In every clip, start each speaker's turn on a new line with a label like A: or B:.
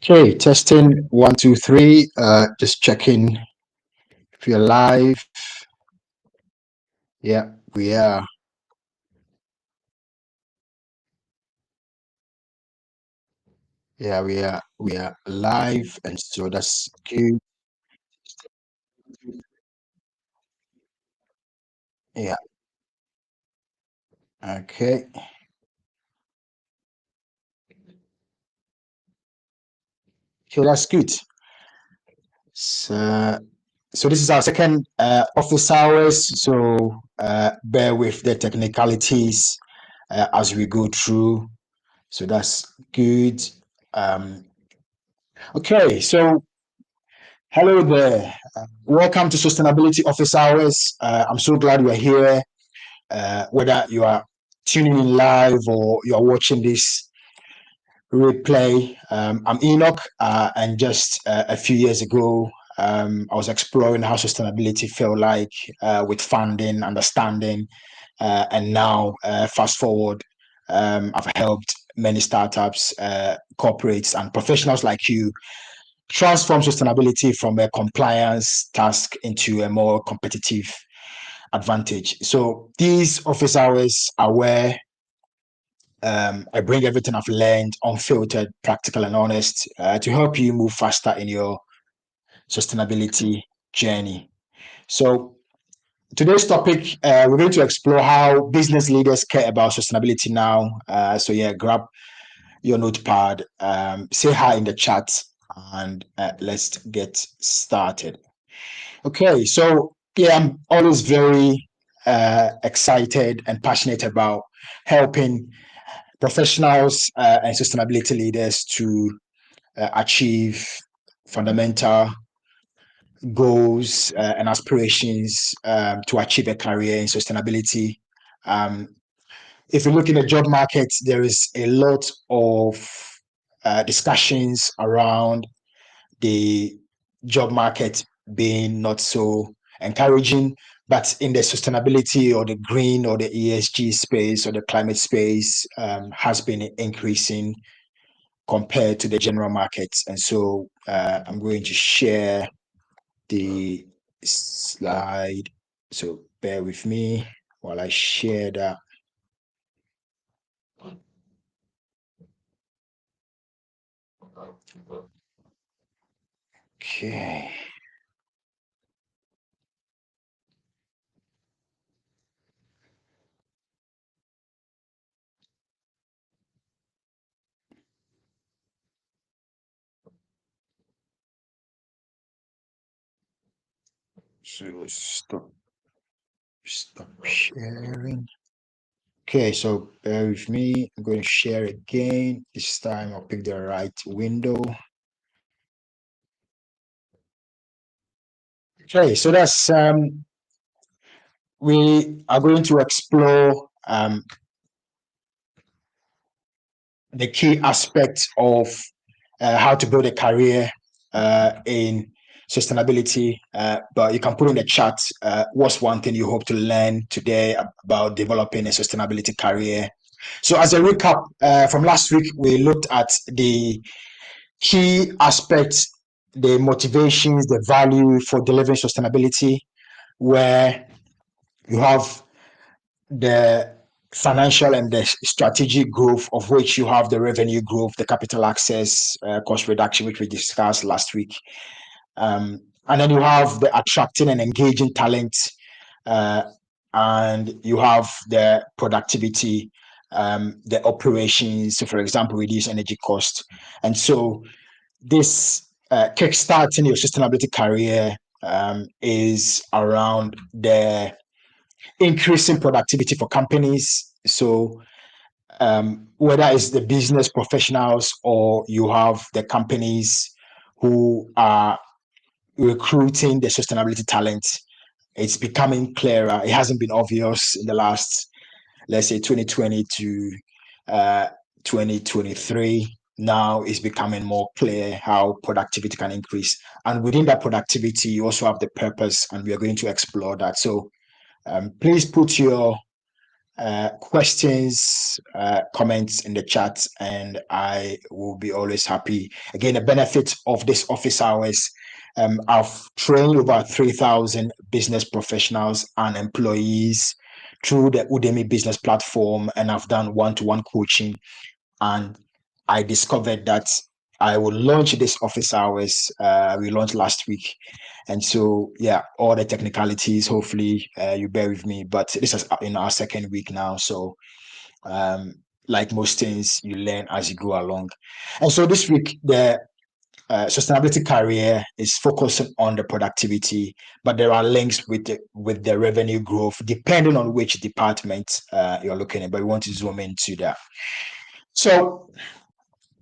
A: Okay, testing one, two, three. Just checking if you're live. Yeah, we are. Yeah, we are. We are live, and so that's good. Yeah. Okay. So that's good. So, so this is our second office hours. So bear with the technicalities as we go through. So that's good. Um, okay. So hello there. Welcome to Sustainability Office Hours. I'm so glad you're here. Whether you are tuning in live or you are watching this replay. I'm Enoch, and just a few years ago, I was exploring how sustainability felt like with funding, understanding, and now, fast forward, I've helped many startups, corporates, and professionals like you transform sustainability from a compliance task into a more competitive advantage. So these office hours are where I bring everything I've learned, unfiltered, practical, and honest, to help you move faster in your sustainability journey. So, today's topic, we're going to explore how business leaders care about sustainability now. So, yeah, grab your notepad, say hi in the chat, and let's get started. Okay, so yeah, I'm always very excited and passionate about helping professionals and sustainability leaders to achieve fundamental goals and aspirations to achieve a career in sustainability. Um, if you look in the job market, there is a lot of discussions around the job market being not so encouraging. But in the sustainability or the green or the ESG space or the climate space has been increasing compared to the general markets. And so I'm going to share the slide. So bear with me while I share that. Okay. So stop sharing. Okay, so bear with me. I'm going to share again. This time I'll pick the right window. Okay, so that's we are going to explore the key aspects of how to build a career in sustainability. But you can put in the chat what's one thing you hope to learn today about developing a sustainability career. So, as a recap from last week, we looked at the key aspects, the motivations, the value for delivering sustainability, where you have the financial and the strategic growth, of which you have the revenue growth, the capital access, cost reduction, which we discussed last week. And then you have the attracting and engaging talent, uh, and you have the productivity, the operations. So, for example, reduce energy cost. And so, this kickstarting your sustainability career is around the increasing productivity for companies. So whether it's the business professionals or you have the companies who are recruiting the sustainability talent. It's becoming clearer. It hasn't been obvious in the last, let's say, 2020 to 2023. Now it's becoming more clear how productivity can increase. And within that productivity, you also have the purpose, and we are going to explore that. So please put your questions, comments in the chat, and I will be always happy. Again, the benefit of this office hours, I've trained over 3,000 business professionals and employees through the Udemy business platform, and I've done one-to-one coaching. And I discovered that I will launch this office hours. We launched last week. And so, yeah, all the technicalities, hopefully you bear with me, but this is in our second week now. So, like most things, you learn as you go along. And so this week, the sustainability career is focusing on the productivity, but there are links with the revenue growth, depending on which department you're looking at, but we want to zoom into that. So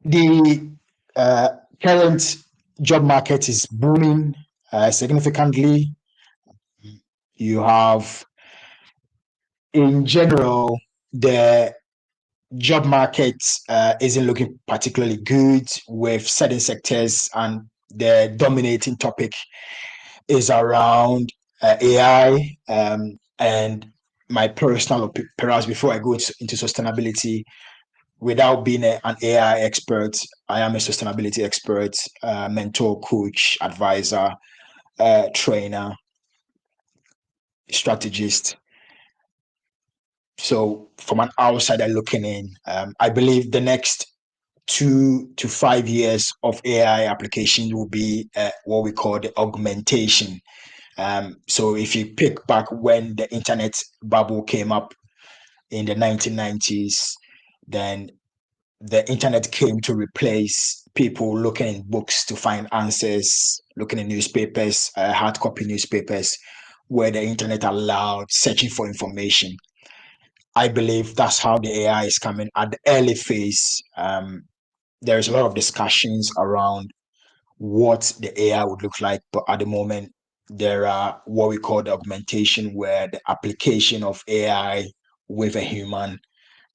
A: the current job market is booming significantly. You have, in general, the job market isn't looking particularly good with certain sectors, and the dominating topic is around AI. And my personal opinion, perhaps before I go into sustainability, without being an AI expert, I am a sustainability expert, mentor, coach, advisor, trainer, strategist. So from an outsider looking in, I believe the next 2 to 5 years of AI applications will be what we call the augmentation. So if you pick back when the internet bubble came up in the 1990s, then the internet came to replace people looking in books to find answers, looking in newspapers, hard copy newspapers, where the internet allowed searching for information. I believe that's how the AI is coming at the early phase. There's a lot of discussions around what the AI would look like, but at the moment, there are what we call the augmentation, where the application of AI with a human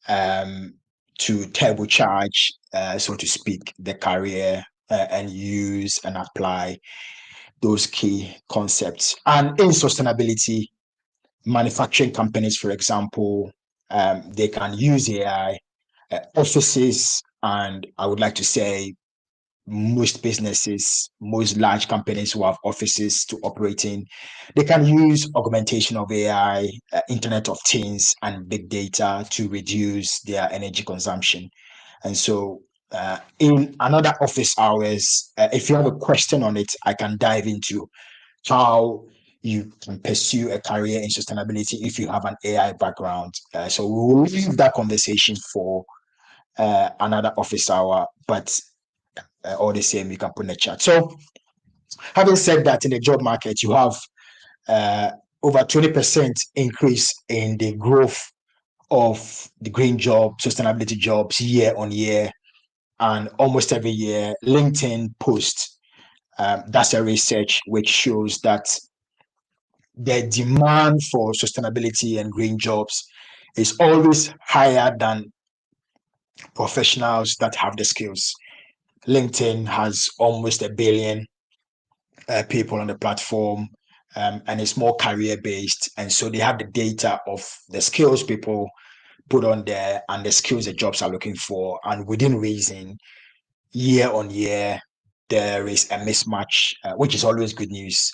A: to turbocharge, so to speak, the career and use and apply those key concepts. And in sustainability, manufacturing companies, for example, they can use AI. Offices, and I would like to say most businesses, most large companies who have offices to operate in, they can use augmentation of AI, Internet of Things, and big data to reduce their energy consumption. And so, in another office hours, if you have a question on it, I can dive into how you can pursue a career in sustainability if you have an AI background. So we will leave that conversation for another office hour, but all the same, you can put in the chat. So having said that, in the job market, you have over 20% increase in the growth of the green job, sustainability jobs year on year, and almost every year. LinkedIn post, that's a research which shows that the demand for sustainability and green jobs is always higher than professionals that have the skills. LinkedIn has almost 1 billion people on the platform, and it's more career based. And so they have the data of the skills people put on there and the skills the jobs are looking for. And within reason, year on year, there is a mismatch, which is always good news.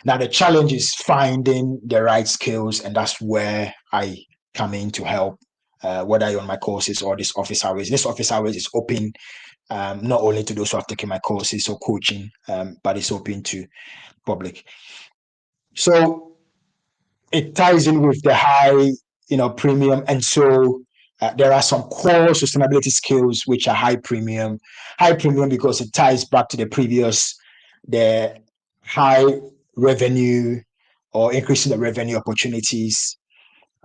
A: Now, the challenge is finding the right skills, and that's where I come in to help, whether you're on my courses or this office hours. This office hours is open not only to those who have taken my courses or coaching, but it's open to public. So it ties in with the high, premium, and so there are some core sustainability skills which are high premium because it ties back to the high revenue or increasing the revenue opportunities.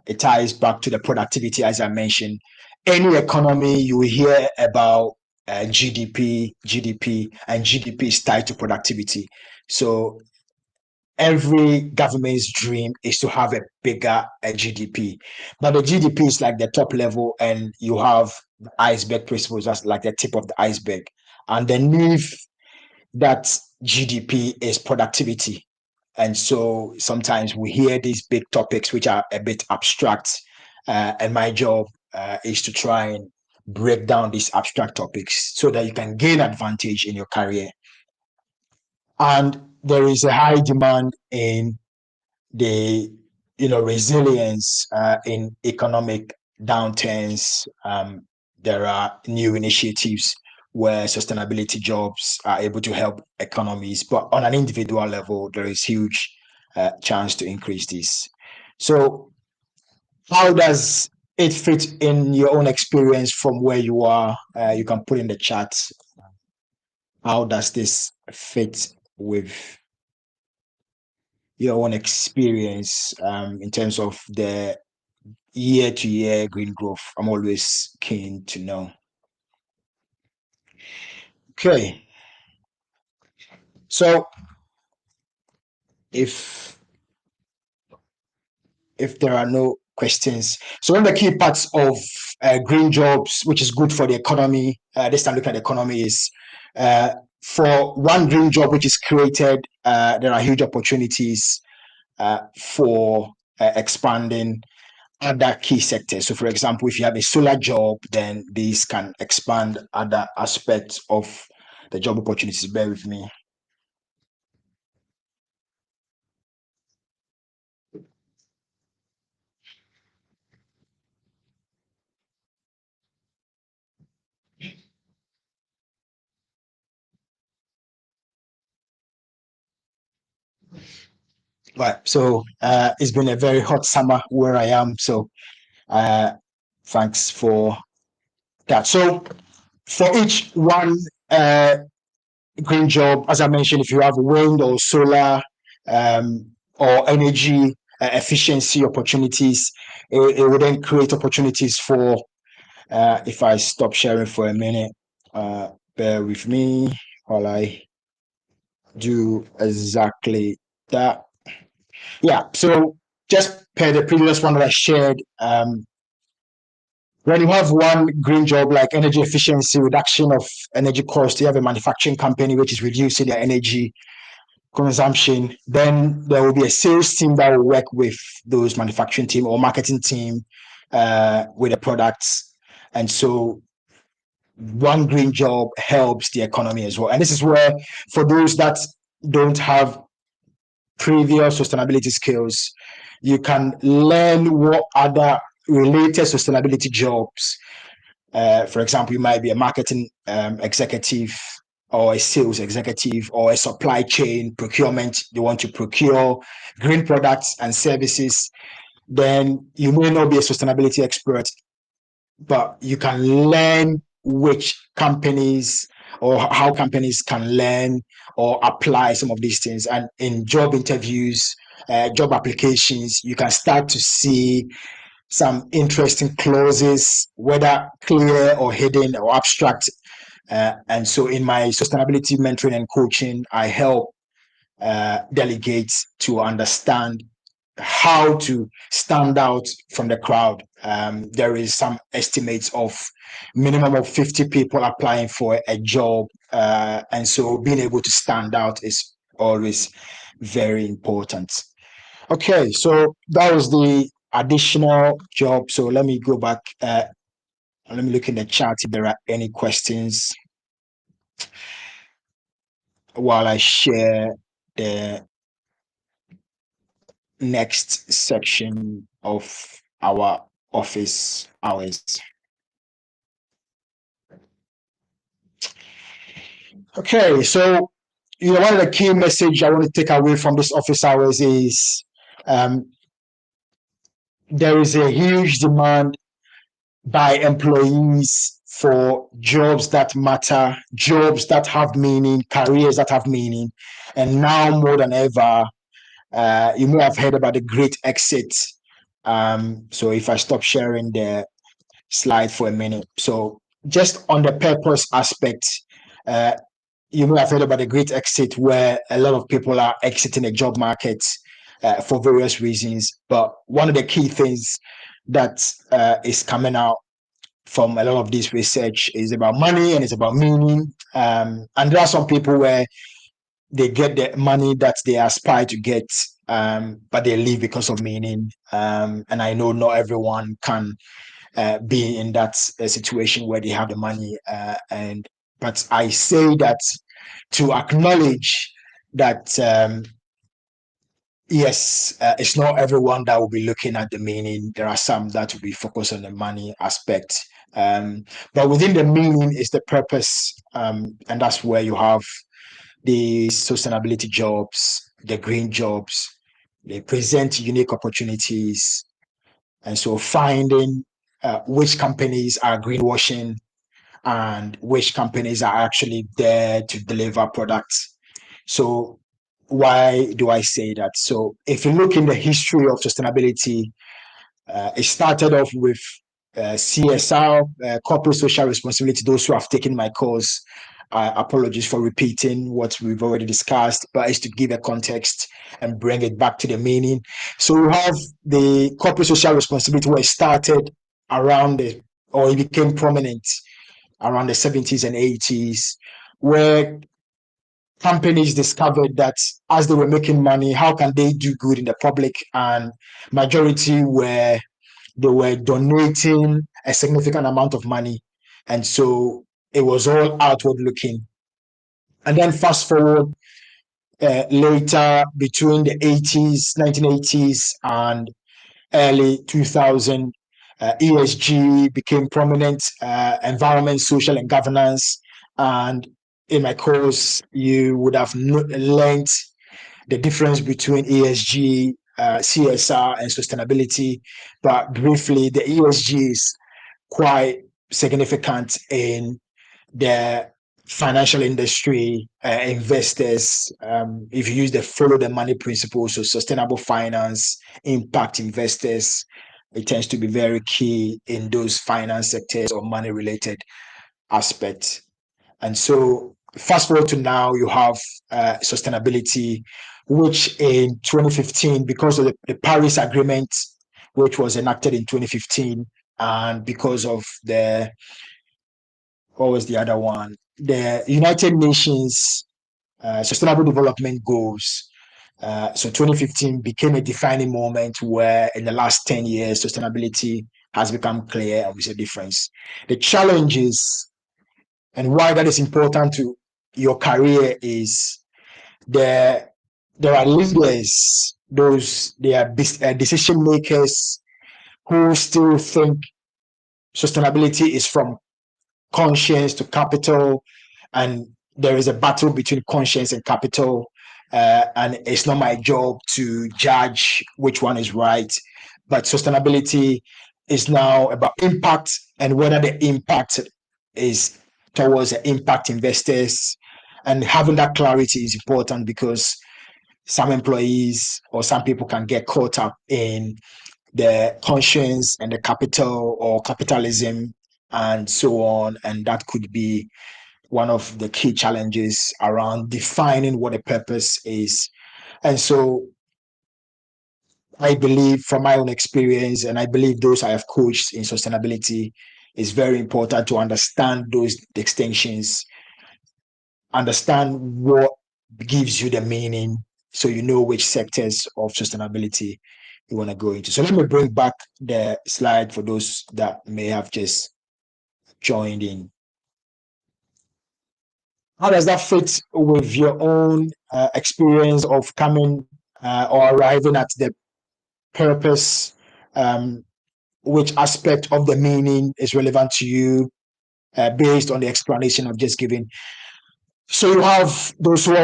A: It ties back to the productivity, as I mentioned. Any economy you hear about GDP, and GDP is tied to productivity. So every government's dream is to have a bigger GDP, but the GDP is like the top level, and you have the iceberg principles, that's like the tip of the iceberg. Underneath that GDP is productivity. And so sometimes we hear these big topics which are a bit abstract, and my job is to try and break down these abstract topics so that you can gain advantage in your career. And there is a high demand in the resilience in economic downturns. There are new initiatives where sustainability jobs are able to help economies, but on an individual level, there is huge chance to increase this. So, how does it fit in your own experience from where you are? You can put in the chat. How does this fit with your own experience in terms of the year to year green growth? I'm always keen to know. Okay, so if there are no questions, so one of the key parts of green jobs, which is good for the economy, this time looking at the economy, is for one green job which is created, there are huge opportunities for expanding other key sectors. So, for example, if you have a solar job, then these can expand other aspects of the job opportunities. Bear with me. Right. So, it's been a very hot summer where I am. So, uh, thanks for that. So, for each one green job, as I mentioned, if you have wind or solar or energy efficiency opportunities, it will then create opportunities for, if I stop sharing for a minute, bear with me while I do exactly that. Yeah, so just per the previous one that I shared, when you have one green job like energy efficiency, reduction of energy cost, you have a manufacturing company which is reducing their energy consumption, then there will be a sales team that will work with those manufacturing team or marketing team with the products. And so one green job helps the economy as well. And this is where, for those that don't have previous sustainability skills, you can learn what other related sustainability jobs. For example, you might be a marketing executive or a sales executive or a supply chain procurement. You want to procure green products and services. Then you may not be a sustainability expert, but you can learn which companies or how companies can learn or apply some of these things. And in job interviews, job applications, you can start to see some interesting clauses, whether clear or hidden or abstract. And so in my sustainability mentoring and coaching, I help delegates to understand how to stand out from the crowd. There is some estimates of minimum of 50 people applying for a job. And so being able to stand out is always very important. Okay, so that was the additional job. So let me go back. Let me look in the chat if there are any questions while I share the next section of our office hours. Okay, so one of the key message I want to take away from this office hours is there is a huge demand by employees for jobs that matter, jobs that have meaning, careers that have meaning, and now more than ever, you may have heard about the great exit. So if I stop sharing the slide for a minute. So just on the purpose aspect, you may have heard about the great exit, where a lot of people are exiting the job market for various reasons. But one of the key things that is coming out from a lot of this research is about money and it's about meaning. And there are some people where they get the money that they aspire to get, but they leave because of meaning. And I know not everyone can be in that situation where they have the money. But I say that to acknowledge that yes, it's not everyone that will be looking at the meaning. There are some that will be focused on the money aspect. But within the meaning is the purpose, and that's where you have the sustainability jobs, the green jobs. They present unique opportunities, and so finding which companies are greenwashing and which companies are actually there to deliver products. So why do I say that? So if you look in the history of sustainability, it started off with CSR, corporate social responsibility. Those who have taken my course, apologies for repeating what we've already discussed, but it's to give a context and bring it back to the meaning. So we have the corporate social responsibility where it started around the, or it became prominent around the 70s and 80s, where companies discovered that as they were making money, how can they do good in the public? And majority were they were donating a significant amount of money. And so it was all outward looking. And then fast forward later between the 80s, 1980s and early 2000, ESG became prominent, environment, social, and governance. And in my course, you would have learned the difference between ESG, CSR, and sustainability. But briefly, the ESG is quite significant in the financial industry, investors. If you use the follow the money principle, so sustainable finance, impact investors, it tends to be very key in those finance sectors or money related aspects. And so, fast forward to now, you have sustainability, which in 2015, because of the Paris Agreement, which was enacted in 2015, and because of the, what was the other one? The United Nations Sustainable Development Goals. So 2015 became a defining moment where in the last 10 years, sustainability has become clear and we see a difference. The challenges and why that is important to your career is there there are leaders, those they are decision makers who still think sustainability is from conscience to capital, and there is a battle between conscience and capital. And it's not my job to judge which one is right, but sustainability is now about impact and whether the impact is towards the impact investors. And having that clarity is important because some employees or some people can get caught up in the conscience and the capital or capitalism and so on. And that could be one of the key challenges around defining what a purpose is. And so I believe from my own experience, and I believe those I have coached in sustainability, is very important to understand those distinctions, understand what gives you the meaning so you know which sectors of sustainability you want to go into. So let me bring back the slide for those that may have just joined in. How does that fit with your own experience of coming or arriving at the purpose? Which aspect of the meaning is relevant to you based on the explanation I've just given? So you have those who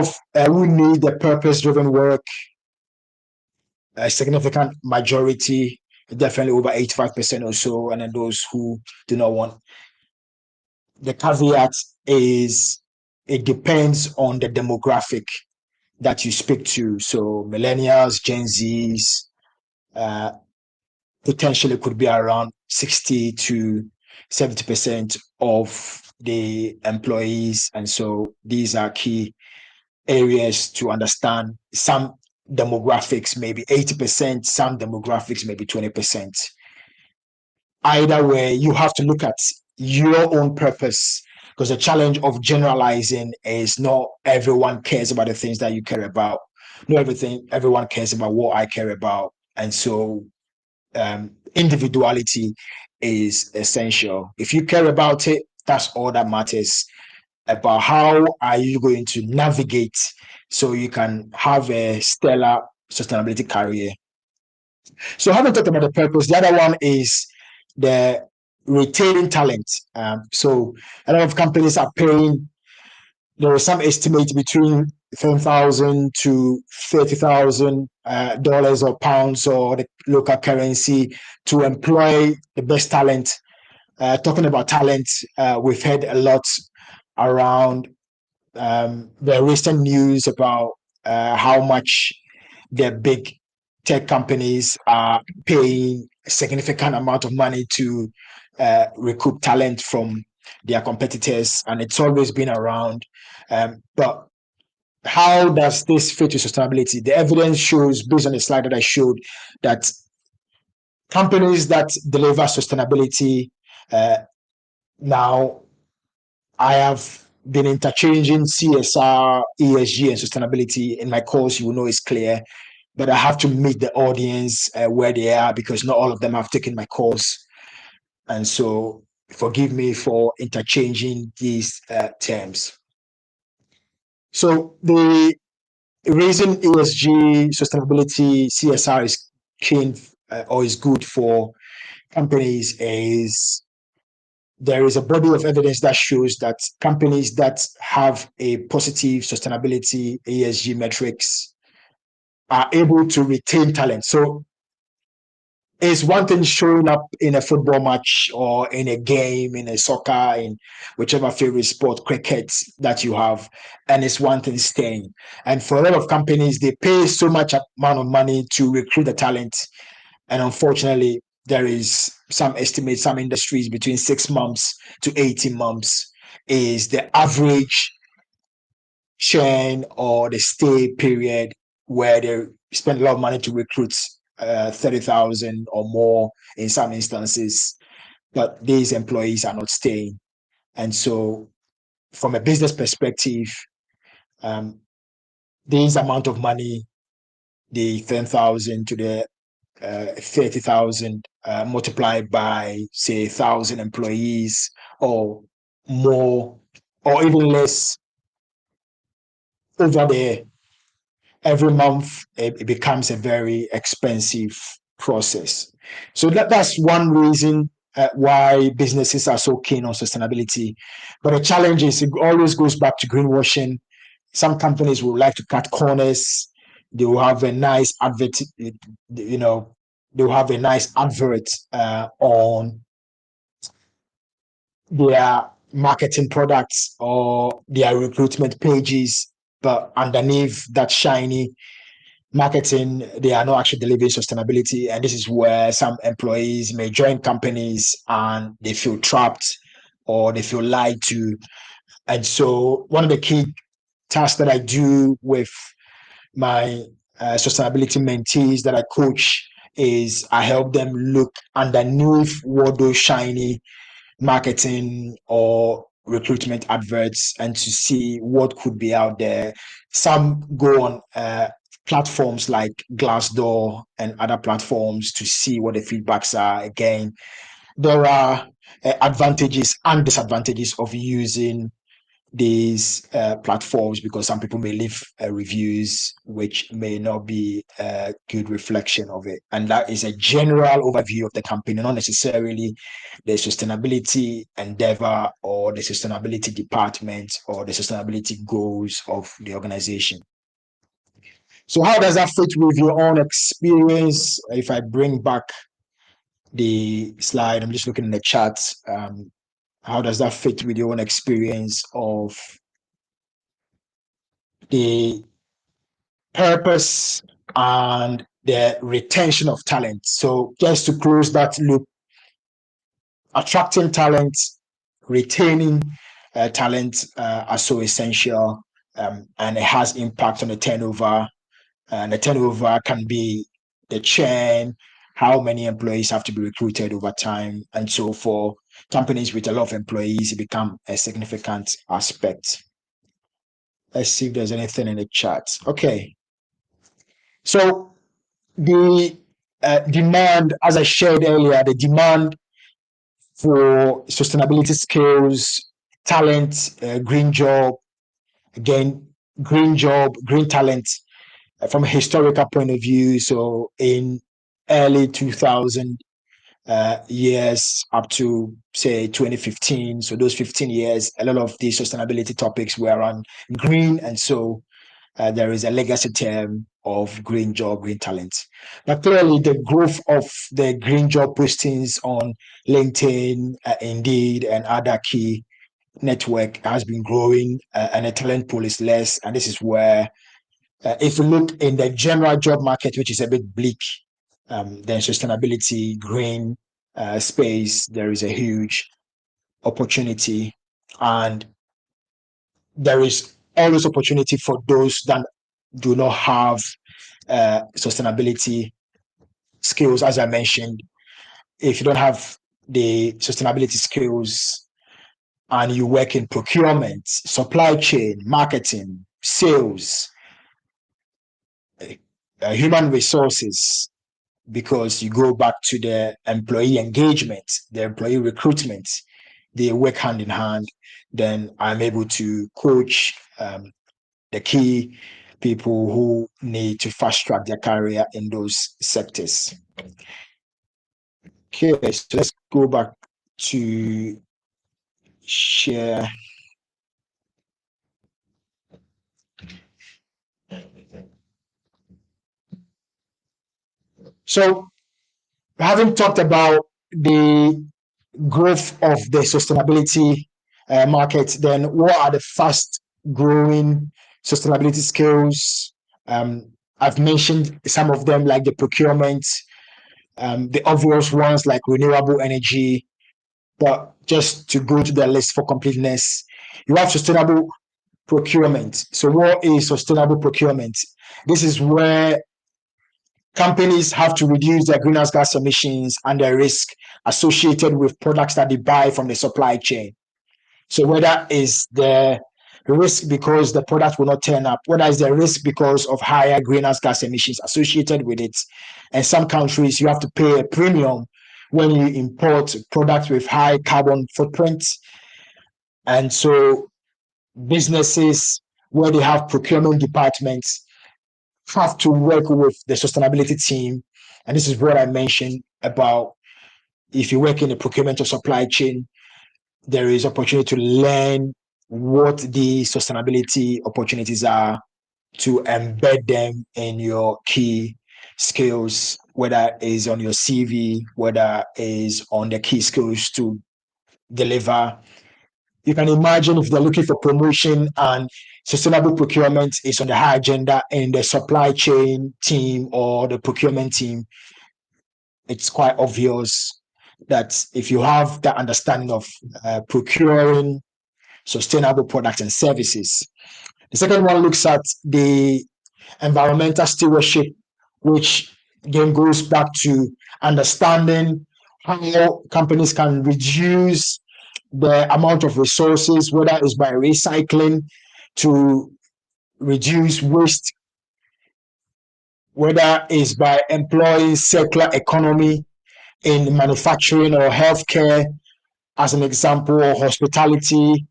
A: need the purpose-driven work, a significant majority, definitely over 85% or so, and then those who do not want. The caveat is it depends on the demographic that you speak to. So millennials, Gen Zs, uh, potentially could be around 60 to 70% of the employees. And so these are key areas to understand. Some demographics, maybe 80%, some demographics, maybe 20%. Either way, you have to look at your own purpose, because the challenge of generalizing is not everyone cares about the things that you care about. Not everyone cares about what I care about. And so individuality is essential. If you care about it, that's all that matters. About how are you going to navigate so you can have a stellar sustainability career. So having talked about the purpose, the other one is the retaining talent. So a lot of companies are paying, there was some estimate between $10,000 to $30,000 or pounds or the local currency to employ the best talent. Talking about talent, we've heard a lot around the recent news about how much the big tech companies are paying a significant amount of money to recoup talent from their competitors, and it's always been around. But how does this fit to sustainability? The evidence shows, based on the slide that I showed, that companies that deliver sustainability now, I have been interchanging CSR, ESG, and sustainability in my course. You will know it's clear, but I have to meet the audience where they are, because not all of them have taken my course. And so forgive me for interchanging these terms. So the reason ESG, sustainability, CSR is keen or is good for companies is there is a body of evidence that shows that companies that have a positive sustainability ESG metrics are able to retain talent. So it's one thing showing up in a football match or in a game, in a soccer, in whichever favorite sport, cricket that you have, and it's one thing staying. And for a lot of companies, they pay so much amount of money to recruit the talent, and unfortunately, there is some estimates, some industries between 6 months to 18 months is the average churn or the stay period where they spend a lot of money to recruit 30,000 or more in some instances, but these employees are not staying. And so, from a business perspective, this amount of money, the 10,000 to the 30,000 multiplied by, say, 1,000 employees or more, or even less over there, every month it becomes a very expensive process. So that's one reason why businesses are so keen on sustainability. But the challenge is it always goes back to greenwashing. Some companies would like to cut corners. They will have a nice advert, they'll have a nice advert on their marketing products or their recruitment pages, but underneath that shiny marketing, they are not actually delivering sustainability. And this is where some employees may join companies and they feel trapped or they feel lied to. And so one of the key tasks that I do with my sustainability mentees that I coach is I help them look underneath what those shiny marketing or recruitment adverts and to see what could be out there. Some go on platforms like Glassdoor and other platforms to see what the feedbacks are. Again, there are advantages and disadvantages of using these platforms, because some people may leave reviews which may not be a good reflection of it. And that is a general overview of the company, not necessarily the sustainability endeavor or the sustainability department or the sustainability goals of the organization. So how does that fit with your own experience? If I bring back the slide, I'm just looking in the chat. How does that fit with your own experience of the purpose and the retention of talent? So just to close that loop, attracting talent, retaining talent are so essential, and it has impact on the turnover. And the turnover can be the churn, how many employees have to be recruited over time. And so for companies with a lot of employees, it become a significant aspect. Let's see if there's anything in the chat. Okay. So the demand, as I shared earlier, the demand for sustainability skills, talent, green job, again, green talent from a historical point of view. So in early 2000 years up to say 2015, so those 15 years, a lot of these sustainability topics were around green, and so there is a legacy term of green job, green talent. But clearly, the growth of the green job postings on LinkedIn, Indeed, and other key network has been growing, and the talent pool is less. And this is where, if you look in the general job market, which is a bit bleak, then sustainability, green space, there is a huge opportunity, and there is always opportunity for those that do not have sustainability skills. As I mentioned, if you don't have the sustainability skills and you work in procurement, supply chain, marketing, sales, human resources, because you go back to the employee engagement, the employee recruitment, they work hand in hand, then I'm able to coach the key people who need to fast track their career in those sectors. Okay, so let's go back to share. So, having talked about the growth of the sustainability market, then what are the fast growing sustainability skills? I've mentioned some of them, like the procurement, the obvious ones like renewable energy. But just to go to the list for completeness, you have sustainable procurement. So, what is sustainable procurement? This is where companies have to reduce their greenhouse gas emissions and the risk associated with products that they buy from the supply chain. So whether is the risk because the product will not turn up, whether is the risk because of higher greenhouse gas emissions associated with it. And some countries, you have to pay a premium when you import products with high carbon footprints. And so businesses where they have procurement departments have to work with the sustainability team. And this is what I mentioned about if you work in the procurement or supply chain, there is opportunity to learn what the sustainability opportunities are, to embed them in your key skills, whether it's on your CV, whether it's on the key skills to deliver. You can imagine if they're looking for promotion and sustainable procurement is on the high agenda in the supply chain team or the procurement team, it's quite obvious that if you have that understanding of procuring sustainable products and services. The second one looks at the environmental stewardship, which again goes back to understanding how companies can reduce the amount of resources, whether it's by recycling to reduce waste, whether it's by employing circular economy in manufacturing or healthcare, as an example, or hospitality,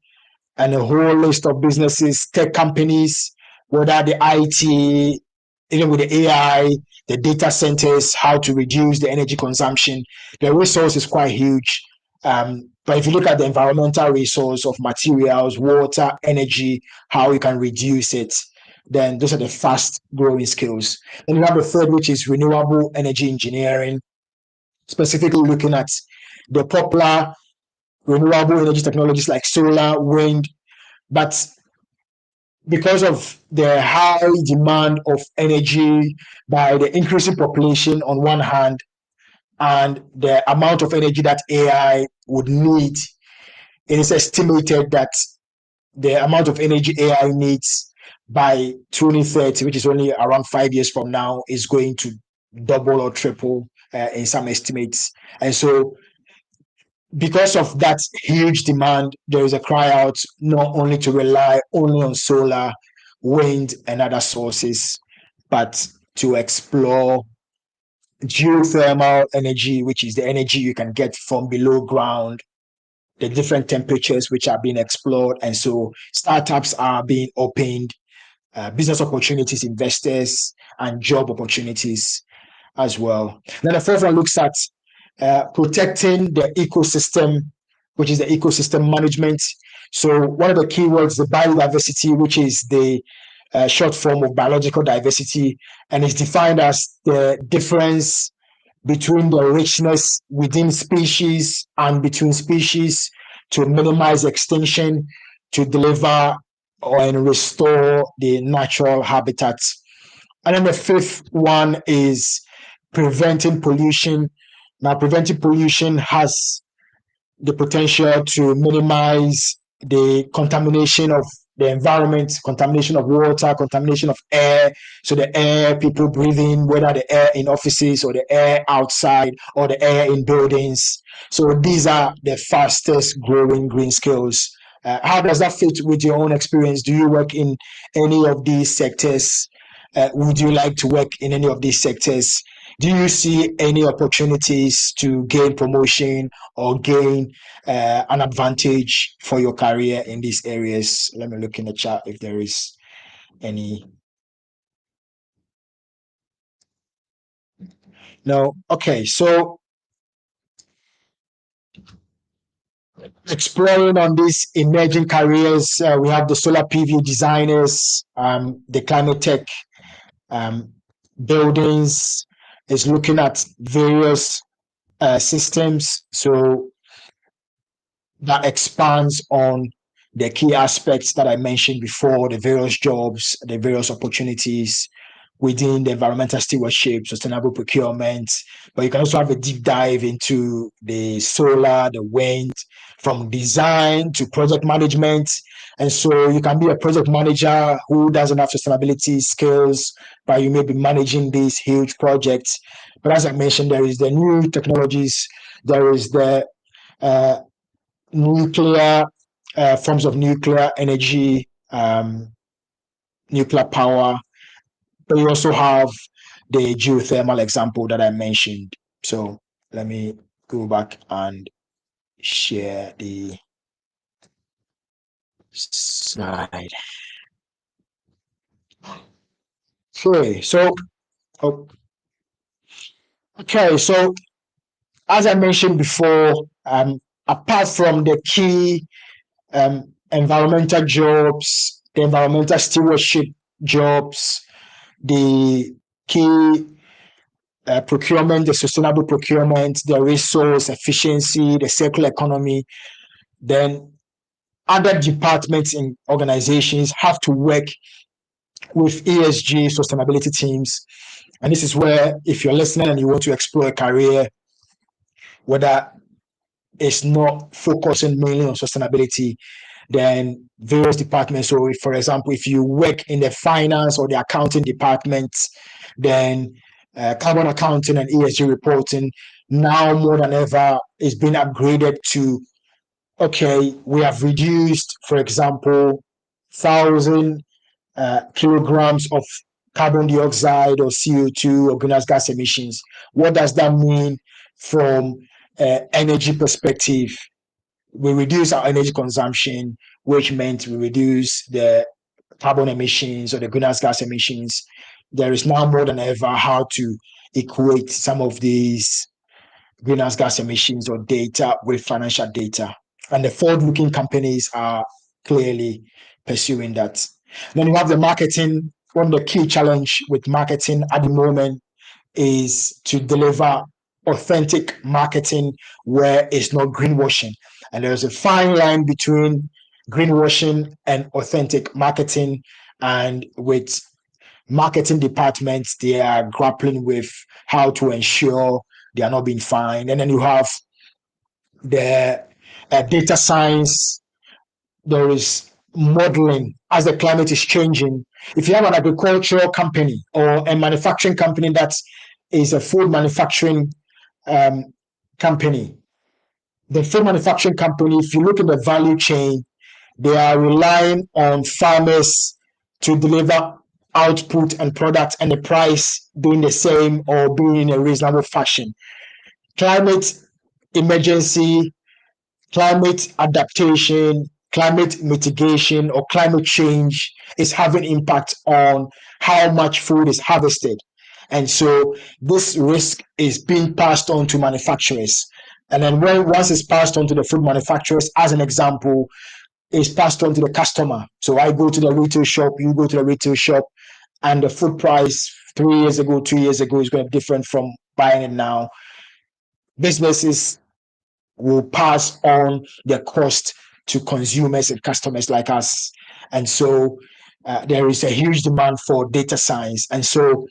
A: and a whole list of businesses, tech companies, whether the IT, even with the AI, the data centers, how to reduce the energy consumption. The resource is quite huge. But if you look at the environmental resource of materials, water, energy, how you can reduce it, then those are the fast growing skills. Then you have the third, which is renewable energy engineering, specifically looking at the popular renewable energy technologies like solar, wind, but because of the high demand of energy by the increasing population on one hand, and the amount of energy that AI would need it is estimated that the amount of energy AI needs by 2030, which is only around 5 years from now, is going to double or triple in some estimates. And so, because of that huge demand, there is a cry out not only to rely only on solar, wind, and other sources, but to explore geothermal energy, which is the energy you can get from below ground, the different temperatures which are being explored. And so startups are being opened, business opportunities, investors, and job opportunities as well. Then the fourth one looks at protecting the ecosystem, which is the ecosystem management. So one of the keywords, the biodiversity, which is the short form of biological diversity, and is defined as the difference between the richness within species and between species to minimize extinction, to deliver and restore the natural habitats. And then the fifth one is preventing pollution. Now, preventing pollution has the potential to minimize the contamination of the environment, contamination of water, contamination of air. So the air people breathe in, whether the air in offices or the air outside or the air in buildings. So these are the fastest growing green skills. How does that fit with your own experience? Do you work in any of these sectors? Would you like to work in any of these sectors? Do you see any opportunities to gain promotion or gain an advantage for your career in these areas? Let me look in the chat if there is any. No. Okay. So exploring on these emerging careers, we have the solar PV designers, the climate tech buildings is looking at various systems. So that expands on the key aspects that I mentioned before, the various jobs, the various opportunities within the environmental stewardship, sustainable procurement. But you can also have a deep dive into the solar, the wind, from design to project management. And so you can be a project manager who doesn't have sustainability skills, but you may be managing these huge projects. But as I mentioned, there is the new technologies, there is the nuclear forms of nuclear energy, nuclear power, but you also have the geothermal example that I mentioned. So let me go back and share the slide. Okay, so as I mentioned before, apart from the key environmental jobs, the environmental stewardship jobs, the key procurement, the sustainable procurement, the resource efficiency, the circular economy, then other departments in organizations have to work with ESG sustainability teams. And this is where, if you're listening and you want to explore a career, whether it's not focusing mainly on sustainability, then various departments. So, if, for example, if you work in the finance or the accounting department, then carbon accounting and ESG reporting now more than ever is being upgraded to, okay, we have reduced, for example, 1,000 kilograms of carbon dioxide or CO2 or greenhouse gas emissions. What does that mean from energy perspective? We reduce our energy consumption, which meant we reduce the carbon emissions or the greenhouse gas emissions. There is now more than ever how to equate some of these greenhouse gas emissions or data with financial data. And the forward-looking companies are clearly pursuing that. Then you have the marketing. One of the key challenge with marketing at the moment is to deliver authentic marketing where it's not greenwashing. And there's a fine line between greenwashing and authentic marketing. And with marketing departments, they are grappling with how to ensure they are not being fined. And then you have the data science, there is modeling as the climate is changing. If you have an agricultural company or a manufacturing company that is a food manufacturing um, company, the food manufacturing company, if you look at the value chain, they are relying on farmers to deliver output and products and the price being the same or being in a reasonable fashion. Climate emergency, climate adaptation, climate mitigation, or climate change is having impact on how much food is harvested. And so this risk is being passed on to manufacturers. And then once it's passed on to the food manufacturers, as an example, is passed on to the customer. So I go to the retail shop, you go to the retail shop, and the food price 3 years ago, 2 years ago is going to be different from buying it now. Businesses will pass on the cost to consumers and customers like us. And so there is a huge demand for data science. And so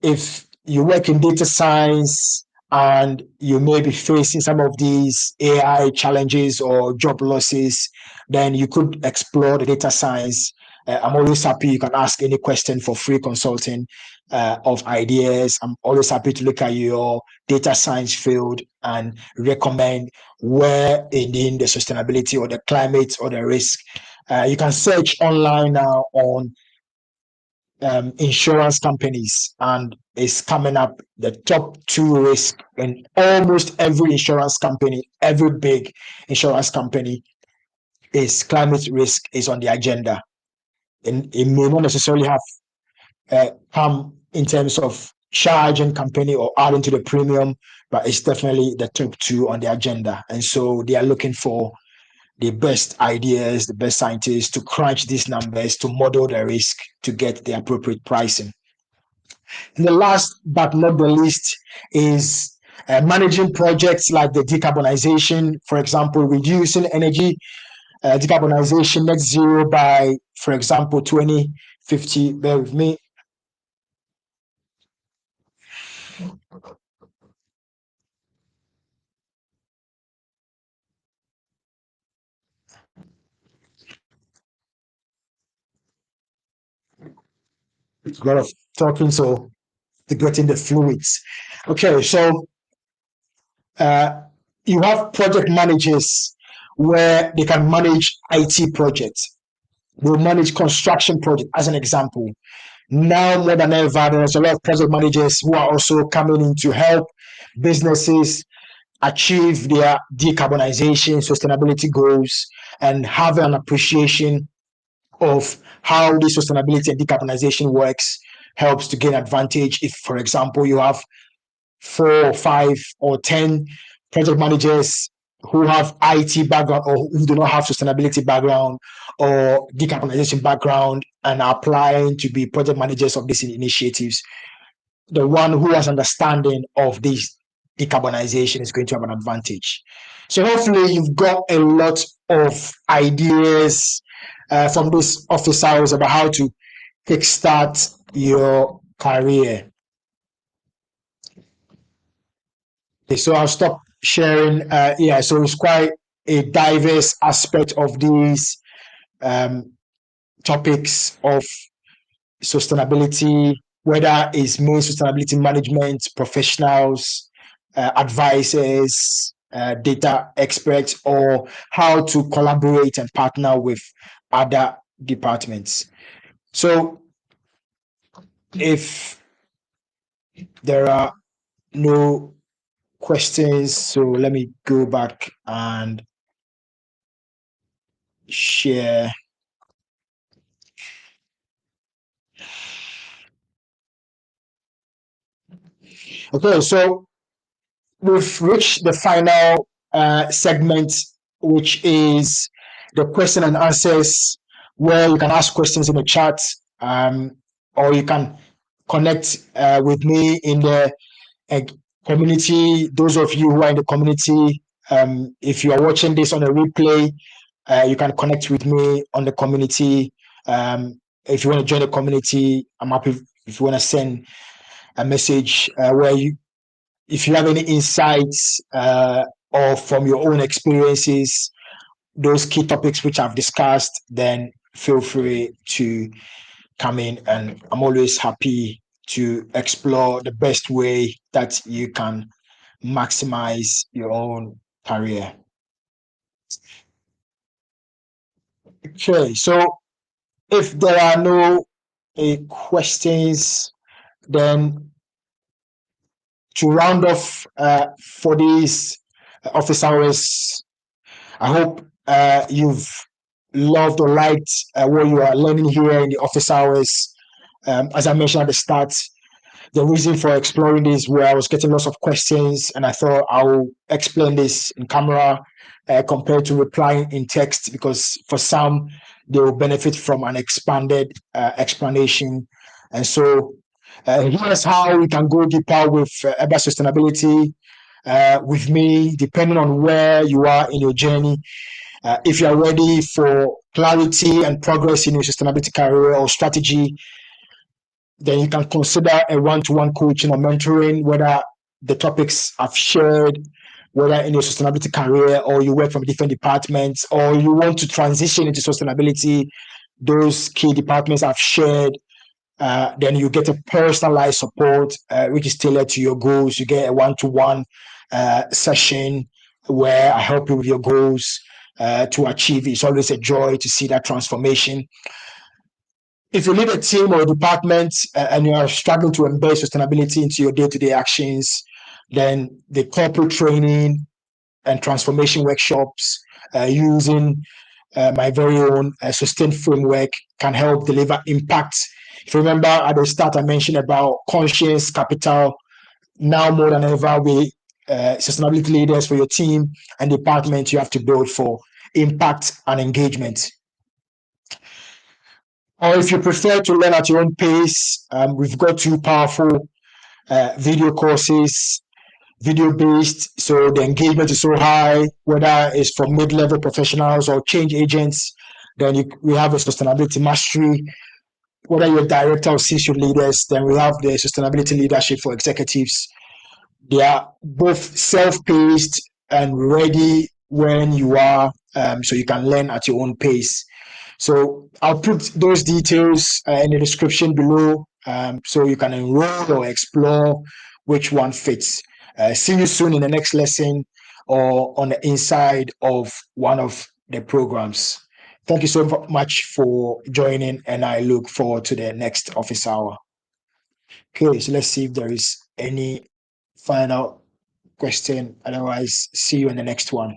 A: if you work in data science and you may be facing some of these AI challenges or job losses, then you could explore the data science. I'm always happy. You can ask any question for free consulting of ideas. I'm always happy to look at your data science field and recommend where in the sustainability or the climate or the risk. You can search online now on insurance companies, and it's coming up the top 2 risk in almost every insurance company. Every big insurance company is climate risk is on the agenda, and it may not necessarily have come in terms of charging company or adding to the premium, but it's definitely the top 2 on the agenda. And so they are looking for the best ideas, the best scientists to crunch these numbers, to model the risk, to get the appropriate pricing. And the last but not the least is managing projects like the decarbonization, for example, reducing energy decarbonization, net zero by, for example, 2050. Bear with me. A lot of talking, so to get in the fluids. Okay, so you have project managers where they can manage IT projects. They'll manage construction projects, as an example. Now more than ever, there's a lot of project managers who are also coming in to help businesses achieve their decarbonization, sustainability goals, and have an appreciation of how the sustainability and decarbonization works, helps to gain advantage. If, for example, you have 4 or 5 or 10 project managers who have IT background or who do not have sustainability background or decarbonization background and are applying to be project managers of these initiatives, the one who has understanding of this decarbonization is going to have an advantage. So hopefully you've got a lot of ideas from those office hours about how to kickstart your career. Okay, so I'll stop sharing. So it's quite a diverse aspect of these topics of sustainability, whether it's more sustainability management professionals, advisors, data experts, or how to collaborate and partner with other departments. So if there are no questions, so let me go back and share. Okay, so we've reached the final segment, which is the question and answers, where you can ask questions in the chat, or you can connect with me in the community. Those of you who are in the community, if you are watching this on a replay, you can connect with me on the community. If you want to join the community, I'm happy. If you want to send a message where you, if you have any insights or from your own experiences, those key topics which I've discussed, then feel free to come in, and I'm always happy to explore the best way that you can maximize your own career. Okay, so if there are no questions, then to round off for these office hours, I hope you've loved or liked what you are learning here in the office hours. As I mentioned at the start, the reason for exploring this where I was getting lots of questions, and I thought I'll explain this in camera compared to replying in text, because for some they will benefit from an expanded explanation. And so here's how we can go deeper with urban sustainability with me, depending on where you are in your journey. If you are ready for clarity and progress in your sustainability career or strategy, then you can consider a one-to-one coaching or mentoring, whether the topics I've shared, whether in your sustainability career or you work from different departments, or you want to transition into sustainability, those key departments I've shared, then you get a personalized support, which is tailored to your goals. You get a one-to-one session where I help you with your goals to achieve it. It's always a joy to see that transformation. If you lead a team or a department and you are struggling to embed sustainability into your day-to-day actions, then the corporate training and transformation workshops using my very own sustain framework can help deliver impact. If you remember at the start, I mentioned about conscious capital. Now more than ever, we sustainability leaders for your team and department, you have to build for impact and engagement. Or if you prefer to learn at your own pace, we've got two powerful video courses, video based. So the engagement is so high, whether it's for mid level professionals or change agents. Then we have a sustainability mastery. Whether you're a director or C-suite leaders, then we have the sustainability leadership for executives. They are both self paced and ready when you are, so you can learn at your own pace. So I'll put those details in the description below, so you can enroll or explore which one fits. See you soon in the next lesson or on the inside of one of the programs. Thank you so much for joining, and I look forward to the next office hour. Okay, so let's see if there is any final question. Otherwise, see you in the next one.